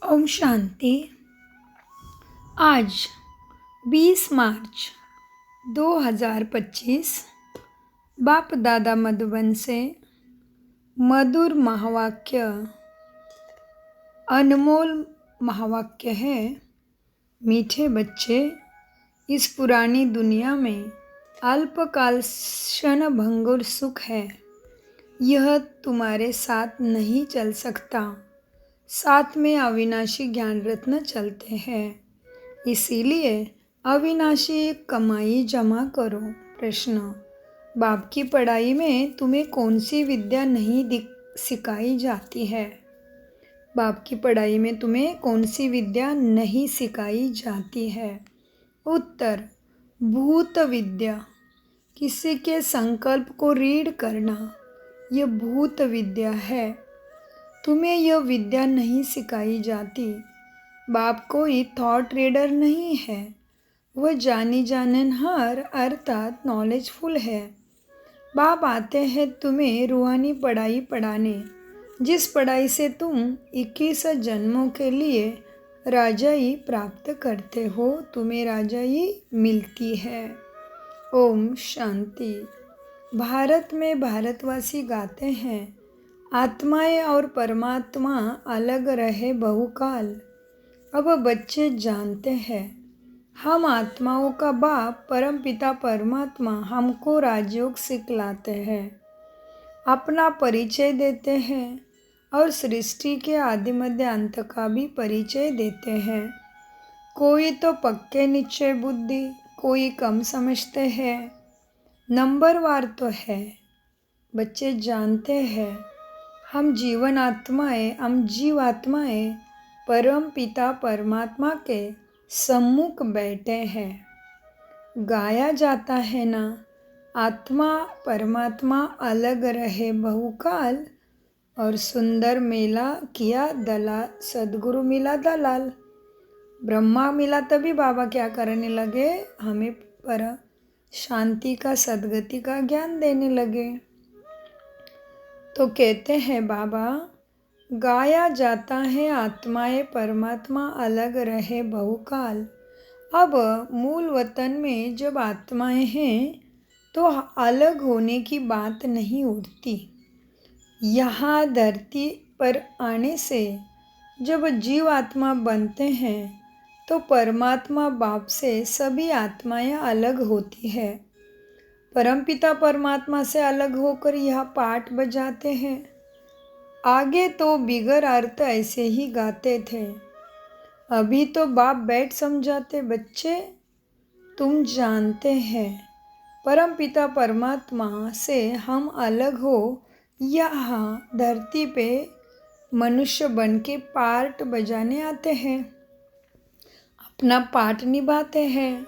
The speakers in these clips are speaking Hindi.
ओम शांति। आज 20 मार्च 2025 बाप दादा मधुबन से मधुर महावाक्य, अनमोल महावाक्य है। मीठे बच्चे, इस पुरानी दुनिया में अल्पकाल क्षण भंगुर सुख है। यह तुम्हारे साथ नहीं चल सकता। साथ में अविनाशी ज्ञान रत्न चलते हैं। इसीलिए अविनाशी कमाई जमा करो। प्रश्न: बाप की पढ़ाई में तुम्हें कौन सी विद्या नहीं सिखाई जाती है? बाप की पढ़ाई में तुम्हें कौन सी विद्या नहीं सिखाई जाती है? उत्तर: भूत विद्या। किसी के संकल्प को रीड करना, यह भूत विद्या है। तुम्हें यह विद्या नहीं सिखाई जाती। बाप कोई थॉट रीडर नहीं है, वह जानी जाननहार अर्थात नॉलेजफुल है। बाप आते हैं तुम्हें रूहानी पढ़ाई पढ़ाने, जिस पढ़ाई से तुम 21 जन्मों के लिए राजाई प्राप्त करते हो, तुम्हें राजाई मिलती है। ओम शांति। भारत में भारतवासी गाते हैं, आत्माएं और परमात्मा अलग रहे बहुकाल। अब बच्चे जानते हैं, हम आत्माओं का बाप परम पिता परमात्मा हमको राजयोग सिखलाते हैं, अपना परिचय देते हैं और सृष्टि के आदि मध्य अंत का भी परिचय देते हैं। कोई तो पक्के निश्चय बुद्धि, कोई कम समझते हैं। नंबरवार तो है। बच्चे जानते हैं, हम जीवात्माएं परम पिता परमात्मा के सम्मुख बैठे हैं। गाया जाता है ना, आत्मा परमात्मा अलग रहे बहुकाल, और सुंदर मेला किया दलाल, सदगुरु मिला दलाल। ब्रह्मा मिला तभी बाबा क्या करने लगे, हमें पर शांति का सद्गति का ज्ञान देने लगे। तो कहते हैं बाबा, गाया जाता है आत्माएं परमात्मा अलग रहे बहुकाल। अब मूल वतन में जब आत्माएं हैं तो अलग होने की बात नहीं उठती। यहाँ धरती पर आने से जब जीव आत्मा बनते हैं तो परमात्मा बाप से सभी आत्माएं अलग होती है। परमपिता परमात्मा से अलग होकर यह पाठ बजाते हैं। आगे तो बिगर अर्थ ऐसे ही गाते थे। अभी तो बाप बैठ समझाते, बच्चे तुम जानते हैं परमपिता परमात्मा से हम अलग हो, यहाँ धरती पे मनुष्य बन के पार्ट बजाने आते हैं, अपना पार्ट निभाते हैं।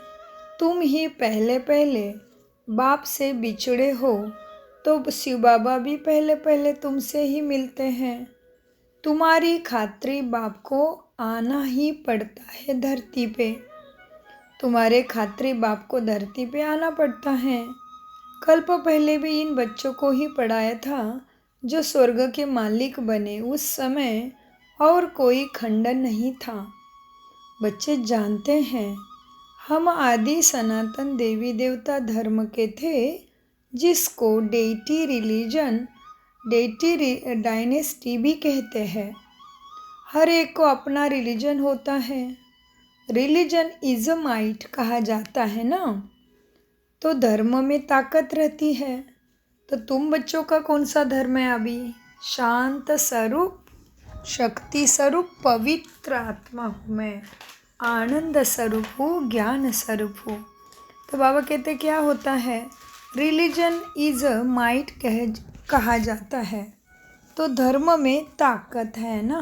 तुम ही पहले पहले बाप से बिछड़े हो, तो शिव बाबा भी पहले पहले तुमसे ही मिलते हैं। तुम्हारी खातिर बाप को आना ही पड़ता है धरती पे। तुम्हारे खातिर बाप को धरती पे आना पड़ता है। कल्प पहले भी इन बच्चों को ही पढ़ाया था जो स्वर्ग के मालिक बने। उस समय और कोई खंडन नहीं था। बच्चे जानते हैं, हम आदि सनातन देवी देवता धर्म के थे, जिसको डेटी रिलीजन, डेटी डायनेस्टी भी कहते हैं। हर एक को अपना रिलीजन होता है। रिलीजन इज अ माइट कहा जाता है ना, तो धर्म में ताकत रहती है। तो तुम बच्चों का कौन सा धर्म है अभी? शांत स्वरूप, शक्ति स्वरूप, पवित्र आत्मा हूँ मैं, आनंद स्वरूप हूँ, ज्ञान स्वरूप हूँ। तो बाबा कहते क्या होता है, रिलीजन इज अ माइट कहा जाता है, तो धर्म में ताकत है ना।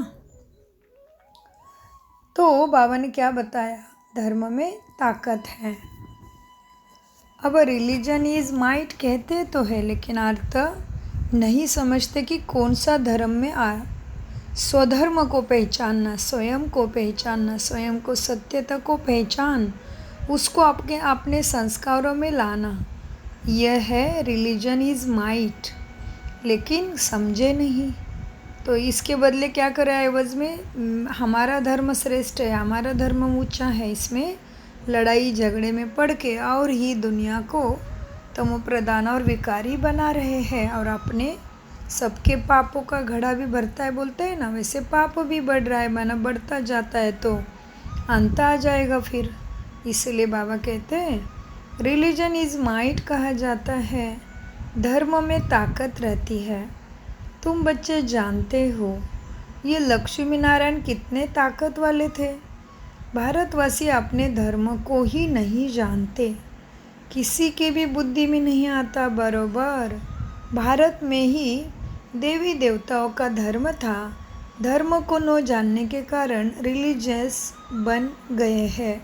तो बाबा ने क्या बताया, धर्म में ताकत है। अब रिलीजन इज माइट कहते तो है, लेकिन अर्थ नहीं समझते कि कौन सा धर्म में स्वधर्म को पहचानना, स्वयं को पहचानना, स्वयं को सत्यता को पहचान, उसको अपने संस्कारों में लाना, यह है रिलीजन इज माइट। लेकिन समझे नहीं। तो इसके बदले क्या करे एवज में, हमारा धर्म श्रेष्ठ है, हमारा धर्म ऊंचा है, इसमें लड़ाई झगड़े में पड़ के और ही दुनिया को तमोप्रधान और विकारी बना रहे हैं। और अपने सबके पापों का घड़ा भी भरता है बोलते हैं ना, वैसे पाप भी बढ़ रहा है, माना बढ़ता जाता है तो अंत आ जाएगा फिर। इसलिए बाबा कहते हैं रिलीजन इज़ माइट कहा जाता है, धर्म में ताकत रहती है। तुम बच्चे जानते हो ये लक्ष्मी नारायण कितने ताकत वाले थे। भारतवासी अपने धर्म को ही नहीं जानते, किसी के भी बुद्धि में नहीं आता। बरोबर भारत में ही देवी देवताओं का धर्म था, धर्म को न जानने के कारण रिलीजियस बन गए हैं।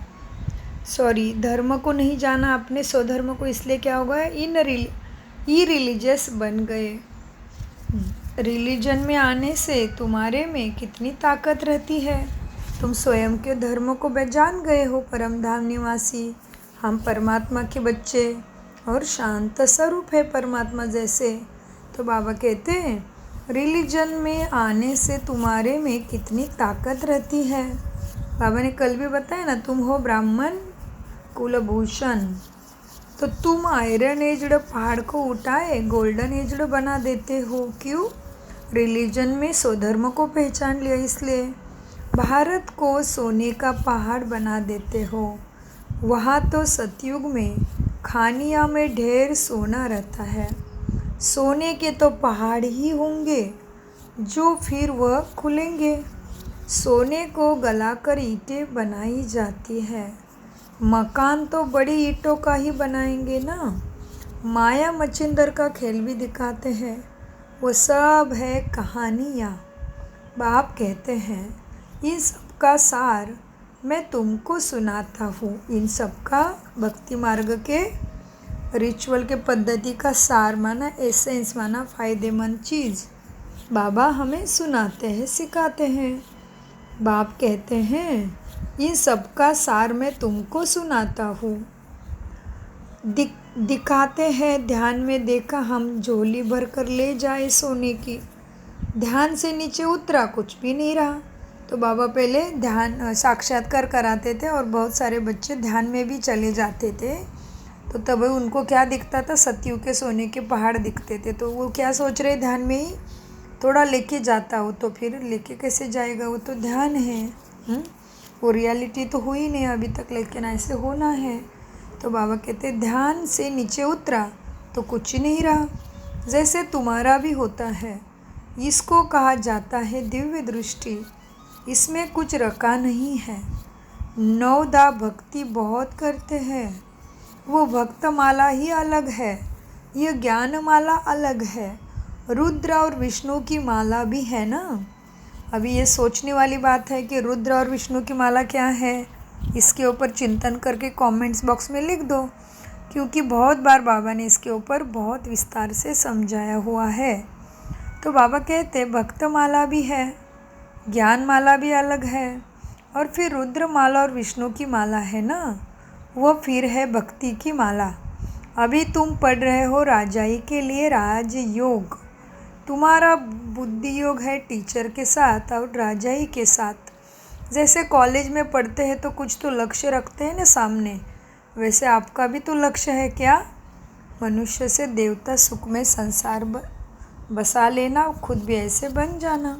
सॉरी, धर्म को नहीं जाना अपने स्वधर्म को, इसलिए क्या हो गया, इरिलीजियस बन गए। रिलीजन में आने से तुम्हारे में कितनी ताकत रहती है, तुम स्वयं के धर्म को जान गए हो। परम धाम निवासी हम परमात्मा के बच्चे और शांत स्वरूप है परमात्मा जैसे। तो बाबा कहते हैं रिलीजन में आने से तुम्हारे में कितनी ताकत रहती है। बाबा ने कल भी बताया ना, तुम हो ब्राह्मण कुलभूषण, तो तुम आयरन एजड पहाड़ को उठाए गोल्डन एजड बना देते हो। क्यों? रिलीजन में स्वधर्म को पहचान लिया, इसलिए भारत को सोने का पहाड़ बना देते हो। वहाँ तो सतयुग में खानिया में ढेर सोना रहता है, सोने के तो पहाड़ ही होंगे जो फिर वह खुलेंगे। सोने को गलाकर ईंटें बनाई जाती है, मकान तो बड़ी ईंटों का ही बनाएंगे ना। माया मच्छिंदर का खेल भी दिखाते हैं, वो सब है कहानियाँ। बाप कहते हैं इन सब का सार मैं तुमको सुनाता हूँ। इन सब का भक्ति मार्ग के रिचुअल के पद्धति का सार माना, एसेंस माना, फ़ायदेमंद चीज़ बाबा हमें सुनाते हैं, सिखाते हैं। बाप कहते हैं इन सब का सार मैं तुमको सुनाता हूँ। दिखाते हैं ध्यान में देखा हम झोली भर कर ले जाए सोने की, ध्यान से नीचे उतरा कुछ भी नहीं रहा। तो बाबा पहले ध्यान साक्षात्कार कराते थे और बहुत सारे बच्चे ध्यान में भी चले जाते थे। तो तब उनको क्या दिखता था, सतयुग के सोने के पहाड़ दिखते थे। तो वो क्या सोच रहे, ध्यान में ही थोड़ा लेके जाता हो, तो फिर लेके कैसे जाएगा, वो तो ध्यान है। वो रियलिटी तो हुई नहीं अभी तक, लेकिन ऐसे होना है। तो बाबा कहते ध्यान से नीचे उतरा तो कुछ नहीं रहा, जैसे तुम्हारा भी होता है। इसको कहा जाता है दिव्य दृष्टि, इसमें कुछ रखा नहीं है। नवदा भक्ति बहुत करते हैं, वो भक्तमाला ही अलग है, यह ज्ञान माला अलग है। रुद्र और विष्णु की माला भी है ना। अभी ये सोचने वाली बात है कि रुद्र और विष्णु की माला क्या है, इसके ऊपर चिंतन करके कमेंट्स बॉक्स में लिख दो, क्योंकि बहुत बार बाबा ने इसके ऊपर बहुत विस्तार से समझाया हुआ है। तो बाबा कहते भक्त माला भी है, ज्ञान माला भी अलग है, और फिर रुद्र माला और विष्णु की माला है ना, वह फिर है भक्ति की माला। अभी तुम पढ़ रहे हो राजाई के लिए राजयोग, तुम्हारा बुद्धि योग है टीचर के साथ और राजाई के साथ। जैसे कॉलेज में पढ़ते हैं तो कुछ तो लक्ष्य रखते हैं ना सामने, वैसे आपका भी तो लक्ष्य है क्या, मनुष्य से देवता सुख में संसार बसा लेना, खुद भी ऐसे बन जाना।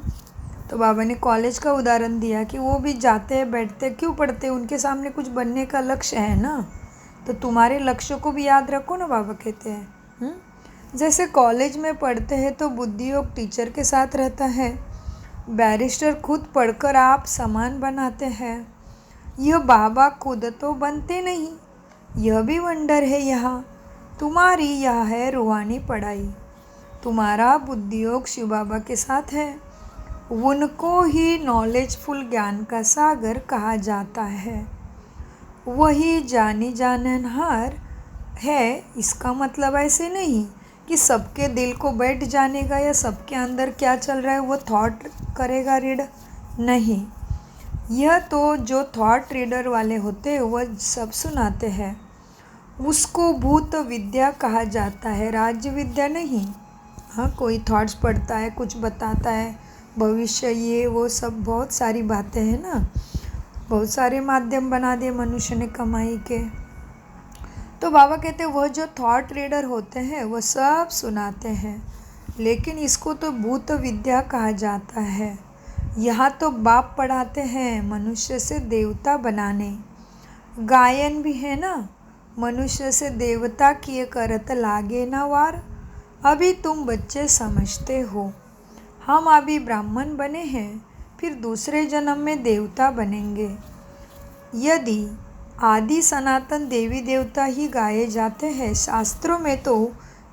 तो बाबा ने कॉलेज का उदाहरण दिया कि वो भी जाते हैं बैठते क्यों पढ़ते, उनके सामने कुछ बनने का लक्ष्य है ना। तो तुम्हारे लक्ष्य को भी याद रखो ना, बाबा कहते हैं। जैसे कॉलेज में पढ़ते हैं तो बुद्धि योग टीचर के साथ रहता है, बैरिस्टर खुद पढ़कर आप समान बनाते हैं। यह बाबा खुद तो बनते नहीं, यह भी वंडर है। यहाँ तुम्हारी यह है रूहानी पढ़ाई, तुम्हारा बुद्धि योग शिव बाबा के साथ है, उनको ही नॉलेजफुल ज्ञान का सागर कहा जाता है। वही जानी जाननहार है, इसका मतलब ऐसे नहीं कि सबके दिल को बैठ जाने का या सबके अंदर क्या चल रहा है वो थॉट करेगा रीड, नहीं। यह तो जो थॉट रीडर वाले होते हैं वह सब सुनाते हैं, उसको भूत विद्या कहा जाता है, राज्य विद्या नहीं। हाँ, कोई थॉट्स पढ़ता है, कुछ बताता है, भविष्य, ये वो सब बहुत सारी बातें हैं ना। बहुत सारे माध्यम बना दिए मनुष्य ने कमाई के। तो बाबा कहते हैं वह जो थॉट रीडर होते हैं वह सब सुनाते हैं, लेकिन इसको तो भूत विद्या कहा जाता है। यहाँ तो बाप पढ़ाते हैं मनुष्य से देवता बनाने। गायन भी है ना, मनुष्य से देवता किए करत लागे ना वार। अभी तुम बच्चे समझते हो, हम अभी ब्राह्मण बने हैं, फिर दूसरे जन्म में देवता बनेंगे। यदि आदि सनातन देवी देवता ही गाए जाते हैं, शास्त्रों में तो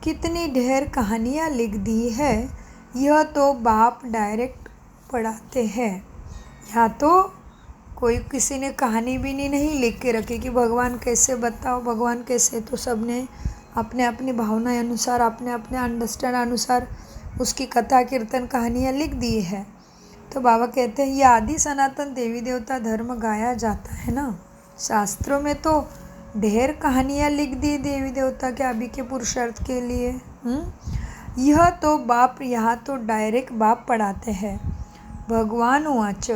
कितनी ढेर कहानियाँ लिख दी है। यह तो बाप डायरेक्ट पढ़ाते हैं। यहाँ तो कोई किसी ने कहानी भी नहीं लिख के रखी कि भगवान कैसे बताओ, भगवान कैसे। तो सब ने अपने अपनी भावना अनुसार, अपने अपने अंडरस्टैंड अनुसार उसकी कथा कीर्तन कहानियाँ लिख दी है। तो बाबा कहते हैं ये आदि सनातन देवी देवता धर्म गाया जाता है ना, शास्त्रों में तो ढेर कहानियाँ लिख दी देवी देवता के अभी के पुरुषार्थ के लिए। यह तो बाप, यहाँ तो डायरेक्ट बाप पढ़ाते हैं। भगवान वाच,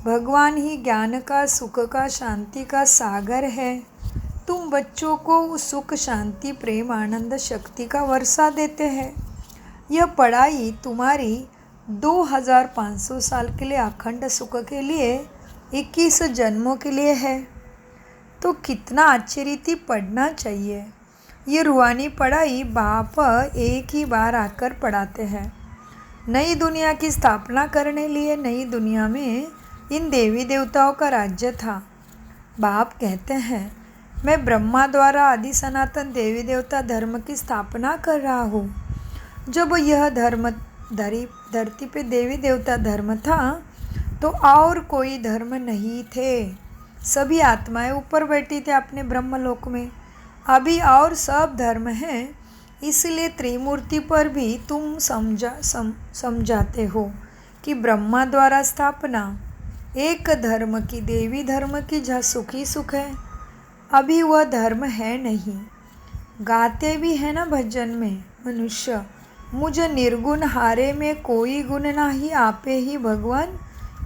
भगवान ही ज्ञान का, सुख का, शांति का सागर है। तुम बच्चों को सुख, शांति, प्रेम, आनंद, शक्ति का वर्षा देते हैं। यह पढ़ाई तुम्हारी 2500 साल के लिए अखंड सुख के लिए 21 जन्मों के लिए है। तो कितना अच्छी रीति पढ़ना चाहिए। ये रूहानी पढ़ाई बाप एक ही बार आकर पढ़ाते हैं। नई दुनिया की स्थापना करने लिए नई दुनिया में इन देवी देवताओं का राज्य था। बाप कहते हैं मैं ब्रह्मा द्वारा आदि सनातन देवी देवता धर्म की स्थापना कर रहा हूँ। जब यह धर्म धरती पे देवी देवता धर्म था तो और कोई धर्म नहीं थे। सभी आत्माएं ऊपर बैठी थे अपने ब्रह्मलोक में। अभी और सब धर्म हैं, इसलिए त्रिमूर्ति पर भी तुम समझाते हो कि ब्रह्मा द्वारा स्थापना एक धर्म की, देवी धर्म की, जहाँ सुख ही सुख है। अभी वह धर्म है नहीं। गाते भी है ना भजन में मनुष्य, मुझ निर्गुण हारे में कोई गुण नाही, आपे ही भगवान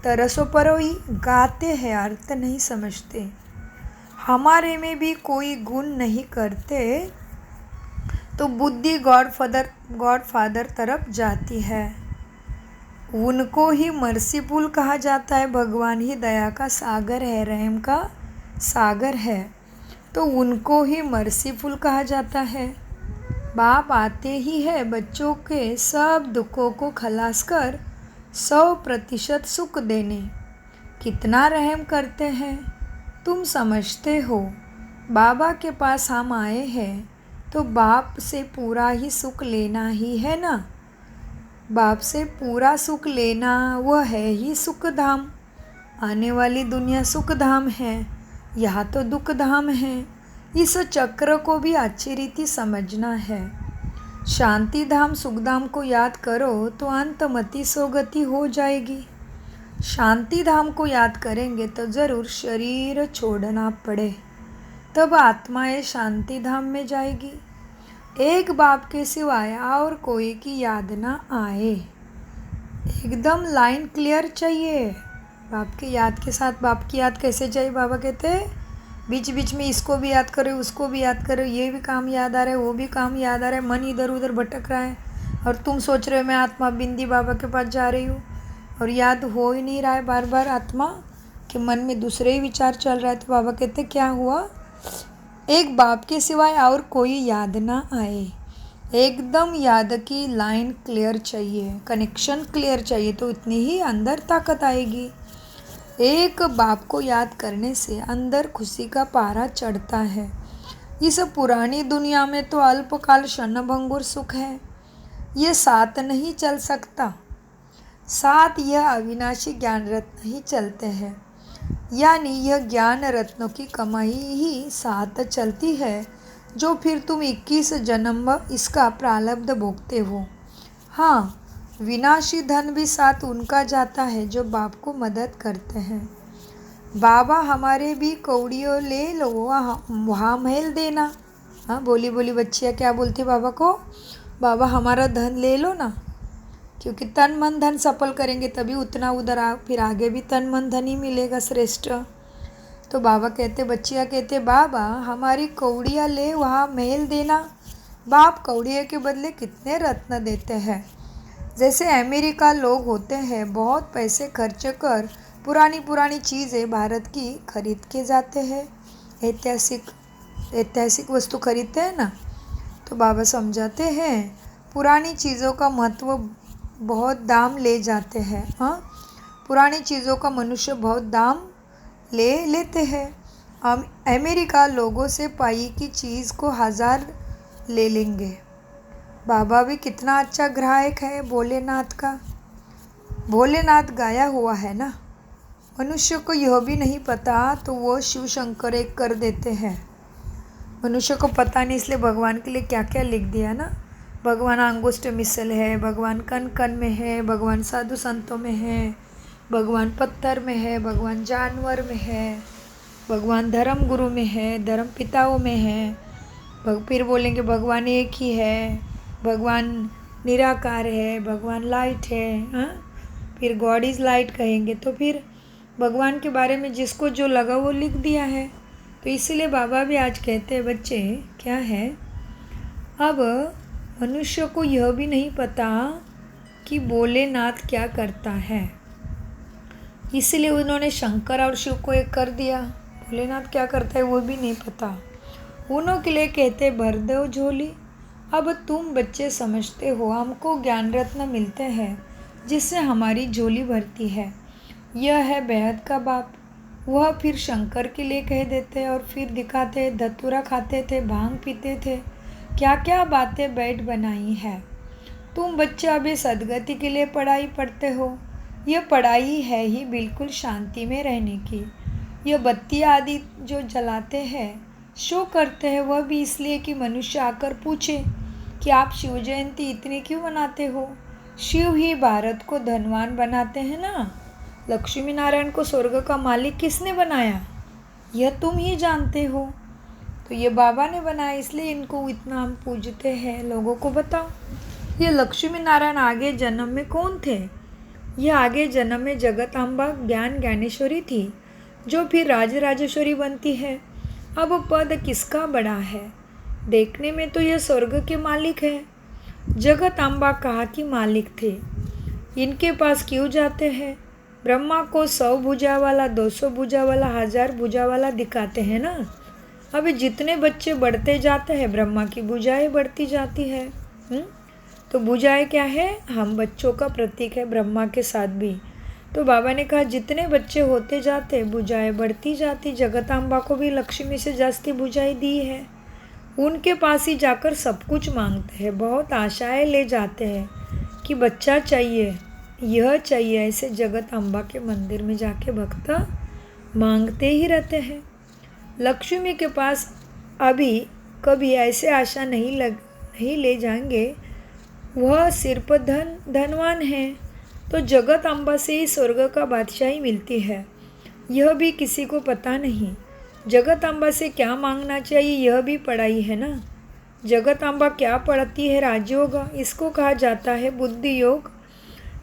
तरसो परोई। गाते हैं, अर्थ नहीं समझते। हमारे में भी कोई गुण नहीं करते तो बुद्धि गॉड फादर तरफ जाती है। उनको ही मर्सीफुल कहा जाता है। भगवान ही दया का सागर है, रहम का सागर है, तो उनको ही मर्सीफुल कहा जाता है। बाप आते ही है बच्चों के सब दुखों को खलास कर 100% सुख देने। कितना रहम करते हैं, तुम समझते हो। बाबा के पास हम आए हैं तो बाप से पूरा ही सुख लेना ही है ना। बाप से पूरा सुख लेना वह है ही सुख धाम। आने वाली दुनिया सुख धाम है, यहाँ तो दुख धाम है। इस चक्र को भी अच्छी रीति समझना है। शांति धाम सुख धाम को याद करो तो अंतमति सोगति हो जाएगी। शांति धाम को याद करेंगे तो ज़रूर शरीर छोड़ना पड़े, तब आत्माएं शांति धाम में जाएगी। एक बाप के सिवाय और कोई की याद ना आए। एकदम लाइन क्लियर चाहिए। बाप की याद के साथ बाप की याद कैसे जाए। बाबा कहते हैं बीच बीच में इसको भी याद करो, उसको भी याद करो, ये भी काम याद आ रहा है, वो भी काम याद आ रहा है, मन इधर उधर भटक रहा है और तुम सोच रहे हो मैं आत्मा बिंदी बाबा के पास जा रही हूँ और याद हो ही नहीं रहा है। बार बार आत्मा के मन में दूसरे ही विचार चल रहा है। तो बाबा कहते क्या हुआ, एक बाप के सिवाय और कोई याद ना आए। एकदम याद की लाइन क्लियर चाहिए, कनेक्शन क्लियर चाहिए, तो इतनी ही अंदर ताकत आएगी। एक बाप को याद करने से अंदर खुशी का पारा चढ़ता है। इस पुरानी दुनिया में तो अल्पकाल क्षणभंगुर सुख है, ये साथ नहीं चल सकता। साथ यह अविनाशी ज्ञान रत्न ही चलते हैं, यानी यह ज्ञान रत्नों की कमाई ही साथ चलती है, जो फिर तुम 21 जन्म इसका प्रारब्ध भोगते हो। हाँ, विनाशी धन भी साथ उनका जाता है जो बाप को मदद करते हैं। बाबा हमारे भी कौड़ियों ले लो, वहाँ महल देना। हाँ, बोली बोली बच्चियाँ क्या बोलती बाबा को, बाबा हमारा धन ले लो ना। क्योंकि तन मन धन सफल करेंगे तभी उतना उधर फिर आगे भी तन मन धन ही मिलेगा श्रेष्ठ। तो बाबा कहते, बच्चियाँ कहते, बाबा हमारी कौड़ियाँ ले वहाँ महल देना। बाप कौड़ियों के बदले कितने रत्न देते हैं। जैसे अमेरिका लोग होते हैं, बहुत पैसे खर्च कर पुरानी पुरानी चीज़ें भारत की खरीद के जाते हैं, ऐतिहासिक वस्तु खरीदते हैं ना। तो बाबा समझाते हैं पुरानी चीज़ों का महत्व बहुत दाम ले जाते हैं। हाँ, पुरानी चीज़ों का मनुष्य बहुत दाम ले लेते हैं। हम अमेरिका लोगों से पाई की चीज़ को 1000 ले लेंगे। बाबा भी कितना अच्छा ग्राहक है भोलेनाथ का। भोलेनाथ गाया हुआ है ना, मनुष्य को यह भी नहीं पता तो वो शिव शंकर एक कर देते हैं। मनुष्य को पता नहीं, इसलिए भगवान के लिए क्या क्या लिख दिया ना। भगवान अंगुष्ठ मिसल है, भगवान कण कण में है, भगवान साधु संतों में है, भगवान पत्थर में है, भगवान जानवर में है, भगवान धर्म गुरु में है, धर्म पिताओं में है। फिर बोलेंगे भगवान एक ही है, भगवान निराकार है, भगवान लाइट है। हाँ, फिर गॉड इज़ लाइट कहेंगे तो फिर भगवान के बारे में जिसको जो लगा वो लिख दिया है। तो इसीलिए बाबा भी आज कहते हैं, बच्चे क्या है, अब मनुष्य को यह भी नहीं पता कि भोलेनाथ क्या करता है, इसलिए उन्होंने शंकर और शिव को एक कर दिया। भोलेनाथ क्या करता है वो भी नहीं पता। उन्हों के लिए कहते भर दो झोली। अब तुम बच्चे समझते हो, हमको ज्ञान रत्न मिलते हैं जिससे हमारी झोली भरती है। यह है बेहद का बाप। वह फिर शंकर के लिए कह देते और फिर दिखाते, धतूरा खाते थे, भांग पीते थे, क्या क्या बातें बैठ बनाई है। तुम बच्चे अभी सदगति के लिए पढ़ाई पढ़ते हो। यह पढ़ाई है ही बिल्कुल शांति में रहने की। यह बत्ती आदि जो जलाते हैं, शो करते हैं, वह भी इसलिए कि मनुष्य आकर पूछे कि आप शिव जयंती इतनी क्यों मनाते हो। शिव ही भारत को धनवान बनाते हैं ना। लक्ष्मी नारायण को स्वर्ग का मालिक किसने बनाया, यह तुम ही जानते हो। तो ये बाबा ने बनाया, इसलिए इनको इतना हम पूजते हैं। लोगों को बताओ, ये लक्ष्मी नारायण आगे जन्म में कौन थे। यह आगे जन्म में जगतांबा ज्ञान ज्ञानेश्वरी थी, जो फिर राजराजेश्वरी बनती है। अब पद किसका बड़ा है, देखने में तो यह स्वर्ग के मालिक है। जगतांबा कहाँ की मालिक थे, इनके पास क्यों जाते हैं। ब्रह्मा को 100 भुजा वाला, 200 भुजा वाला, 1000 भुजा वाला दिखाते हैं ना। अभी जितने बच्चे बढ़ते जाते हैं, ब्रह्मा की भुजाएं बढ़ती जाती है। तो भुजाएं क्या है, हम बच्चों का प्रतीक है ब्रह्मा के साथ भी। तो बाबा ने कहा जितने बच्चे होते जाते भुजाएं बढ़ती जाती। जगतांबा को भी लक्ष्मी से जास्ती भुजाएं दी है। उनके पास ही जाकर सब कुछ मांगते हैं, बहुत आशाएं ले जाते हैं कि बच्चा चाहिए, यह चाहिए। ऐसे जगतांबा के मंदिर में जाके भक्त मांगते ही रहते हैं। लक्ष्मी के पास अभी कभी ऐसे आशा नहीं ले जाएंगे, वह सिर्फ धनवान है। तो जगतांबा से ही स्वर्ग का बादशाही मिलती है, यह भी किसी को पता नहीं। जगतांबा से क्या मांगना चाहिए यह भी पढ़ाई है ना। जगतांबा क्या पढ़ती है, राजयोग, इसको कहा जाता है बुद्धि योग।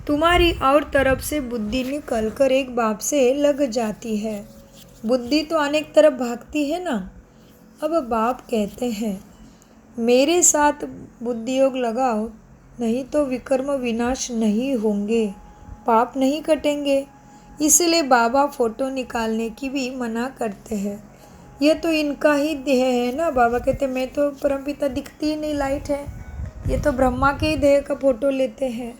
तुम्हारी और तरफ से बुद्धि निकल कर एक बाप से लग जाती है। बुद्धि तो अनेक तरफ भागती है ना। अब बाप कहते हैं मेरे साथ बुद्धि योग लगाओ, नहीं तो विकर्म विनाश नहीं होंगे, पाप नहीं कटेंगे। इसलिए बाबा फ़ोटो निकालने की भी मना करते हैं। यह तो इनका ही देह है ना। बाबा कहते मैं तो परमपिता दिखती ही नहीं, लाइट है। ये तो ब्रह्मा के ही देह का फ़ोटो लेते हैं।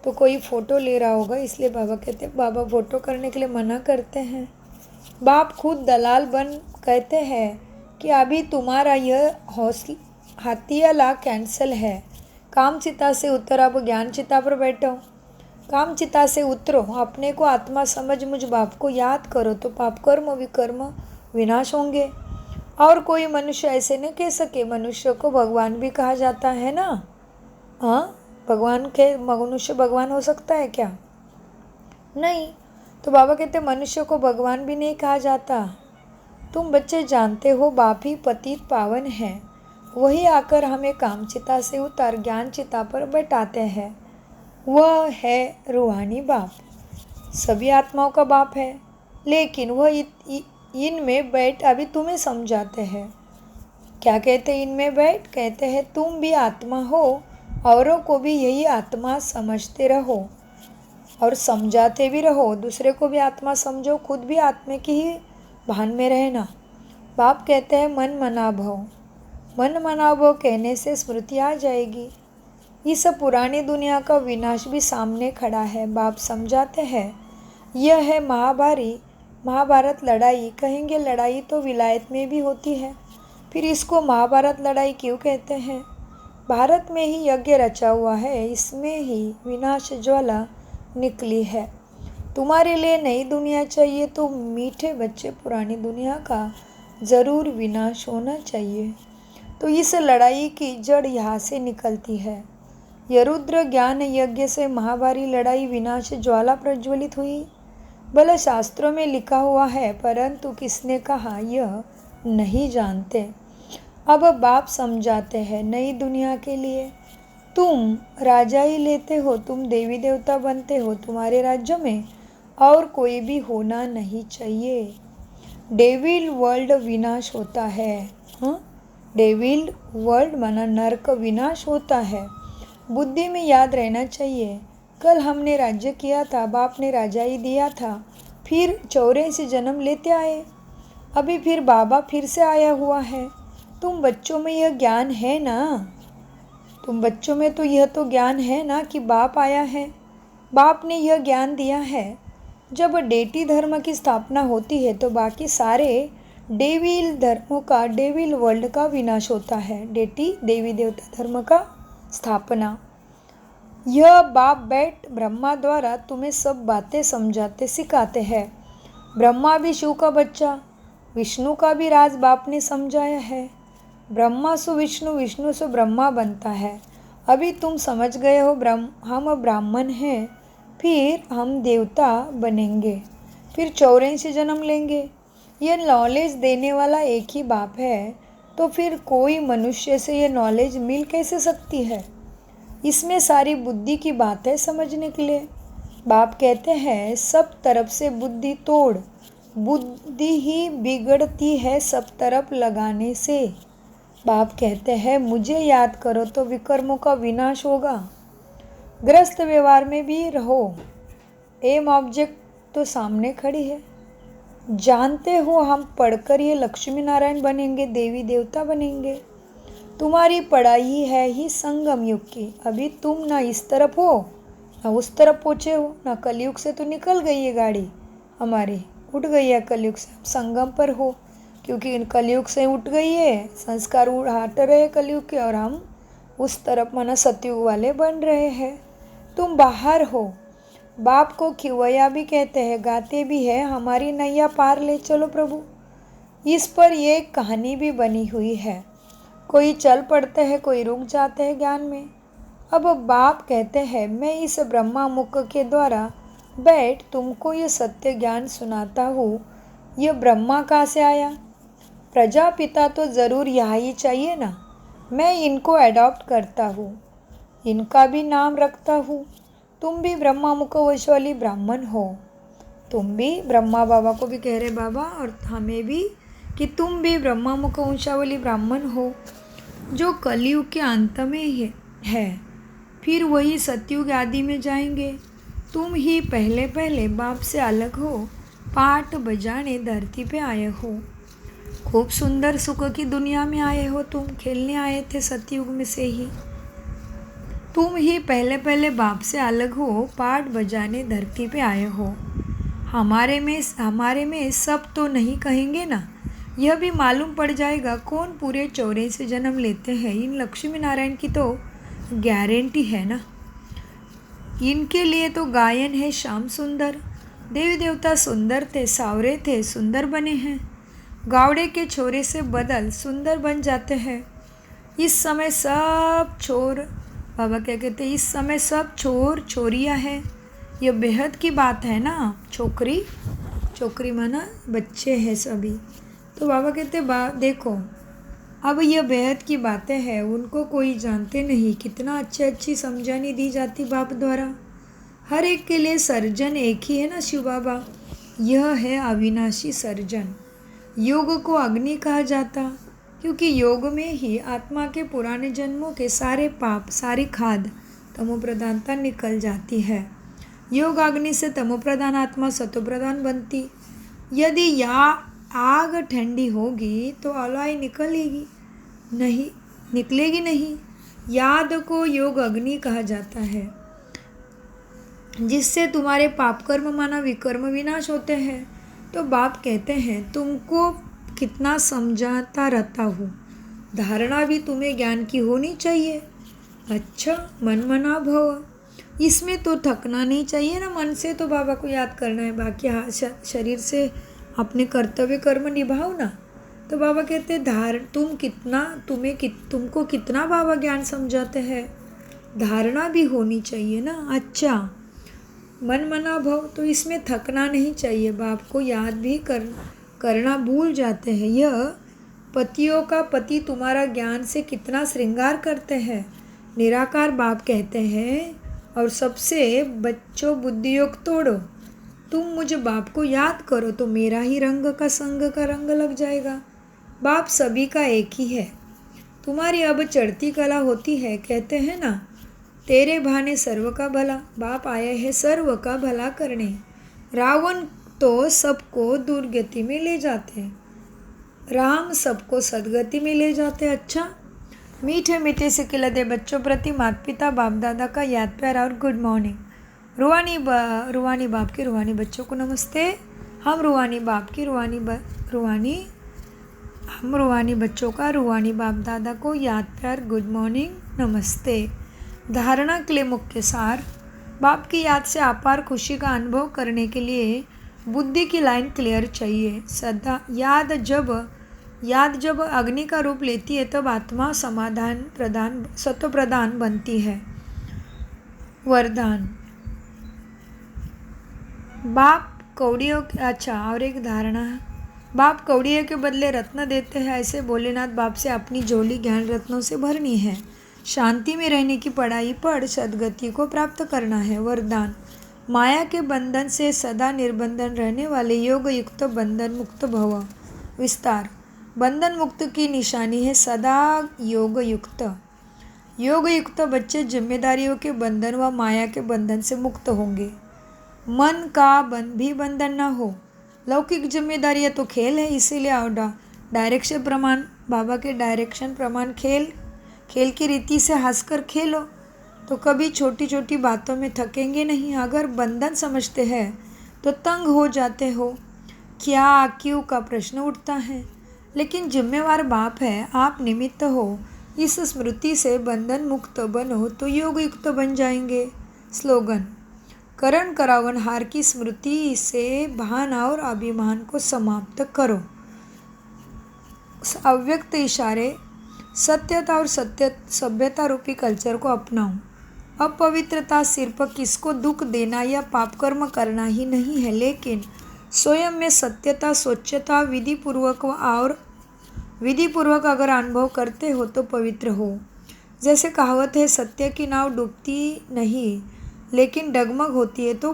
तो कोई फ़ोटो ले रहा होगा, इसलिए बाबा कहते हैं, बाबा फ़ोटो करने के लिए मना करते हैं। बाप खुद दलाल बन कहते हैं कि अभी तुम्हारा यह हथियाला कैंसल है। काम चिता से उतर, अब ज्ञान चिता पर बैठो। काम चिता से उतरो, अपने को आत्मा समझ मुझ बाप को याद करो, तो पाप कर्म विकर्म विनाश होंगे। और कोई मनुष्य ऐसे नहीं कह सके, मनुष्य को भगवान भी कहा जाता है ना। हाँ, मनुष्य भगवान हो सकता है क्या, नहीं। तो बाबा कहते मनुष्य को भगवान भी नहीं कहा जाता। तुम बच्चे जानते हो बाप ही पतित पावन है, वही आकर हमें कामचिता से उतार ज्ञान चिता पर बैठाते हैं। वह है रूहानी बाप, सभी आत्माओं का बाप है, लेकिन वह इनमें बैठ अभी तुम्हें समझाते हैं। क्या कहते हैं इनमें बैठ? कहते हैं तुम भी आत्मा हो, औरों को भी यही आत्मा समझते रहो और समझाते भी रहो। दूसरे को भी आत्मा समझो, खुद भी आत्मा की ही भान में रहना। बाप कहते हैं मन मना भव। मन मना भव कहने से स्मृति आ जाएगी। इस पुरानी दुनिया का विनाश भी सामने खड़ा है। बाप समझाते हैं यह है महाभारत लड़ाई। कहेंगे लड़ाई तो विलायत में भी होती है, फिर इसको महाभारत लड़ाई क्यों कहते हैं? भारत में ही यज्ञ रचा हुआ है, इसमें ही विनाश ज्वाला निकली है। तुम्हारे लिए नई दुनिया चाहिए तो मीठे बच्चे पुरानी दुनिया का ज़रूर विनाश होना चाहिए। तो इस लड़ाई की जड़ यहाँ से निकलती है। यह रुद्र ज्ञान यज्ञ से महाभारी लड़ाई विनाश ज्वाला प्रज्वलित हुई। भले शास्त्रों में लिखा हुआ है, परंतु किसने कहा यह नहीं जानते। अब बाप समझाते हैं नई दुनिया के लिए तुम राजा ही लेते हो, तुम देवी देवता बनते हो, तुम्हारे राज्य में और कोई भी होना नहीं चाहिए। डेविल वर्ल्ड विनाश होता है। डेविल वर्ल्ड माना नरक विनाश होता है। बुद्धि में याद रहना चाहिए, कल हमने राज्य किया था, बाप ने राजा ही दिया था, फिर 84 जन्म लेते आए, अभी फिर बाबा फिर से आया हुआ है। तुम बच्चों में यह ज्ञान है ना? तुम बच्चों में तो यह तो ज्ञान है ना कि बाप आया है, बाप ने यह ज्ञान दिया है। जब डेटी धर्म की स्थापना होती है तो बाकी सारे डेविल धर्मों का, डेविल वर्ल्ड का विनाश होता है। डेटी देवी देवता धर्म का स्थापना। यह बाप बैठ ब्रह्मा द्वारा तुम्हें सब बातें समझाते सिखाते हैं। ब्रह्मा भी शिव का बच्चा, विष्णु का भी राज बाप ने समझाया है। ब्रह्मा सु विष्णु, विष्णु सु ब्रह्मा बनता है। अभी तुम समझ गए हो हम ब्राह्मण हैं, फिर हम देवता बनेंगे, फिर 84 जन्म लेंगे। यह नॉलेज देने वाला एक ही बाप है, तो फिर कोई मनुष्य से यह नॉलेज मिल कैसे सकती है? इसमें सारी बुद्धि की बात है समझने के लिए। बाप कहते हैं सब तरफ से बुद्धि तोड़, बुद्धि ही बिगड़ती है सब तरफ लगाने से। बाप कहते हैं मुझे याद करो तो विकर्मों का विनाश होगा। ग्रस्त व्यवहार में भी रहो, एम ऑब्जेक्ट तो सामने खड़ी है। जानते हो हम पढ़कर ये लक्ष्मी नारायण बनेंगे, देवी देवता बनेंगे। तुम्हारी पढ़ाई है ही संगम युग की। अभी तुम ना इस तरफ हो ना उस तरफ पहुँचे हो, ना कलयुग से तो निकल गई है गाड़ी हमारी, उठ गई है कलयुग से। संगम पर हो, क्योंकि कलयुग से उठ गई है, संस्कार हट रहे कलयुग के और हम उस तरफ माना सतयुग वाले बन रहे हैं। तुम बाहर हो। बाप को खिवैया भी कहते हैं, गाते भी है, हमारी नैया पार ले चलो प्रभु। इस पर ये कहानी भी बनी हुई है। कोई चल पड़ते हैं, कोई रुक जाते हैं ज्ञान में। अब बाप कहते हैं मैं इस ब्रह्मा मुख के द्वारा बैठ तुमको ये सत्य ज्ञान सुनाता हूँ। यह ब्रह्मा कहाँ से आया? प्रजापिता तो ज़रूर यहाँ ही चाहिए ना। मैं इनको अडॉप्ट करता हूँ, इनका भी नाम रखता हूँ। तुम भी ब्रह्मा मुख वंशावली ब्राह्मण हो। तुम भी ब्रह्मा बाबा को भी कह रहे बाबा और हमें भी कि तुम भी ब्रह्मा मुख वंशावली ब्राह्मण हो, जो कलयुग के अंत में है, फिर वही सतयुग आदि में जाएंगे। तुम ही पहले पहले बाप से अलग हो, पाठ बजाने धरती पे आए हो। खूब सुंदर सुख की दुनिया में आए हो, तुम खेलने आए थे सतयुग में से ही। तुम ही पहले पहले बाप से अलग हो, पाठ बजाने धरती पे आए हो। हमारे में सब तो नहीं कहेंगे ना। यह भी मालूम पड़ जाएगा कौन पूरे 84 जन्म लेते हैं। इन लक्ष्मी नारायण की तो गारंटी है ना। इनके लिए तो गायन है श्याम सुंदर। देवी देवता सुंदर थे, सावरे थे, सुंदर बने हैं। गावड़े के छोरे से बदल सुंदर बन जाते हैं। इस समय सब छोर, बाबा क्या कहते हैं, इस समय सब छोर छोरियाँ हैं। यह बेहद की बात है ना। छोकरी माना बच्चे हैं सभी। तो बाबा कहते देखो अब यह बेहद की बातें हैं, उनको कोई जानते नहीं। कितना अच्छी समझानी दी जाती बाप द्वारा। हर एक के लिए सर्जन एक ही है ना शिव बाबा। यह है अविनाशी सर्जन। योग को अग्नि कहा जाता, क्योंकि योग में ही आत्मा के पुराने जन्मों के सारे पाप, सारी खाद, तमोप्रधानता निकल जाती है। योग अग्नि से तमोप्रधान आत्मा सतोप्रधान बनती। यदि आग ठंडी होगी तो अलाई निकलेगी नहीं। याद को योग अग्नि कहा जाता है, जिससे तुम्हारे पाप कर्म माना विकर्म विनाश होते हैं। तो बाप कहते हैं तुमको कितना समझाता रहता हूँ, धारणा भी तुम्हें ज्ञान की होनी चाहिए। अच्छा, मन मना भव, इसमें तो थकना नहीं चाहिए ना। मन से तो बाबा को याद करना है, बाकी शरीर से अपने कर्तव्य कर्म निभाओ ना। तो बाबा कहते हैं तुमको कितना बाबा ज्ञान समझाते हैं, धारणा भी होनी चाहिए ना। अच्छा, मन मना भव, तो इसमें थकना नहीं चाहिए। बाप को याद भी करना भूल जाते हैं। यह पतियों का पति तुम्हारा ज्ञान से कितना श्रृंगार करते हैं। निराकार बाप कहते हैं, और सबसे बच्चों बुद्धियोग तोड़ो। तुम मुझे बाप को याद करो तो मेरा ही रंग का संग का रंग लग जाएगा। बाप सभी का एक ही है। तुम्हारी अब चढ़ती कला होती है, कहते हैं ना, तेरे भाने सर्व का भला। बाप आए हैं सर्व का भला करने। रावण तो सबको दुर्गति में ले जाते, राम सबको सदगति में ले जाते। अच्छा, मीठे मीठे से खिलते बच्चों प्रति माता पिता बाप दादा का याद प्यार और गुड मॉर्निंग। रूहानी बाप के रूहानी बच्चों को नमस्ते। हम रूहानी बाप की रूहानी बच्चों का रूहानी बाप दादा को याद प्यार गुड मॉर्निंग नमस्ते। धारणा के लिए मुख्य सार। बाप की याद से अपार खुशी का अनुभव करने के लिए बुद्धि की लाइन क्लियर चाहिए। सदा याद जब अग्नि का रूप लेती है तब आत्मा समाधान प्रदान सत्व प्रदान बनती है। वरदान। बाप कौड़ियों और एक धारणा है। बाप कौड़ियों के बदले रत्न देते हैं, ऐसे भोलेनाथ बाप से अपनी झोली ज्ञान रत्नों से भरनी है। शांति में रहने की पढ़ाई पढ़ सद्गति को प्राप्त करना है। वरदान। माया के बंधन से सदा निर्बंधन रहने वाले योग युक्त बंधन मुक्त भव। विस्तार। बंधन मुक्त की निशानी है सदा योग युक्त। योग युक्त बच्चे जिम्मेदारियों के बंधन व माया के बंधन से मुक्त होंगे। मन का भी बंधन न हो। लौकिक जिम्मेदारियाँ तो खेल है, इसीलिए डायरेक्शन प्रमाण बाबा के डायरेक्शन प्रमाण खेल की रीति से हंसकर खेलो तो कभी छोटी छोटी बातों में थकेंगे नहीं। अगर बंधन समझते हैं तो तंग हो जाते हो, क्या क्यों का प्रश्न उठता है। लेकिन जिम्मेवार बाप है, आप निमित्त हो। इस स्मृति से बंधन मुक्त बनो तो योग युक्त बन जाएंगे। स्लोगन। करण करावन हार की स्मृति से भान और अभिमान को समाप्त करो। अव्यक्त इशारे। सत्यता और सभ्यता रूपी कल्चर को अपनाओ। अपवित्रता सिर्फ किसको दुख देना या पाप कर्म करना ही नहीं है, लेकिन स्वयं में सत्यता, स्वच्छता विधिपूर्वक अगर अनुभव करते हो तो पवित्र हो। जैसे कहावत है, सत्य की नाव डूबती नहीं लेकिन डगमग होती है, तो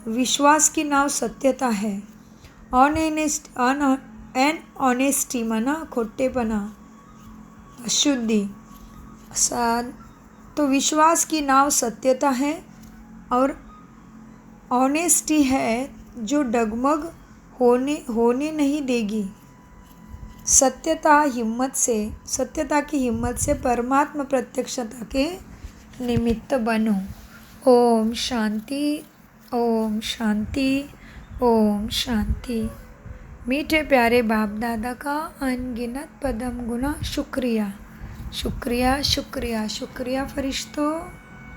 विश्वास की नाव सत्यता है। ऑनेस्टी मना खोटेपना, अशुद्धि। तो विश्वास की नाव सत्यता है और ऑनेस्टी है जो डगमग होने नहीं देगी। सत्यता की हिम्मत से परमात्मा प्रत्यक्षता के निमित्त बनो। ओम शांति, ओम शांति, ओम शांति। मीठे प्यारे बाप दादा का अनगिनत पदम गुना शुक्रिया, शुक्रिया, शुक्रिया, शुक्रिया फरिश्तों।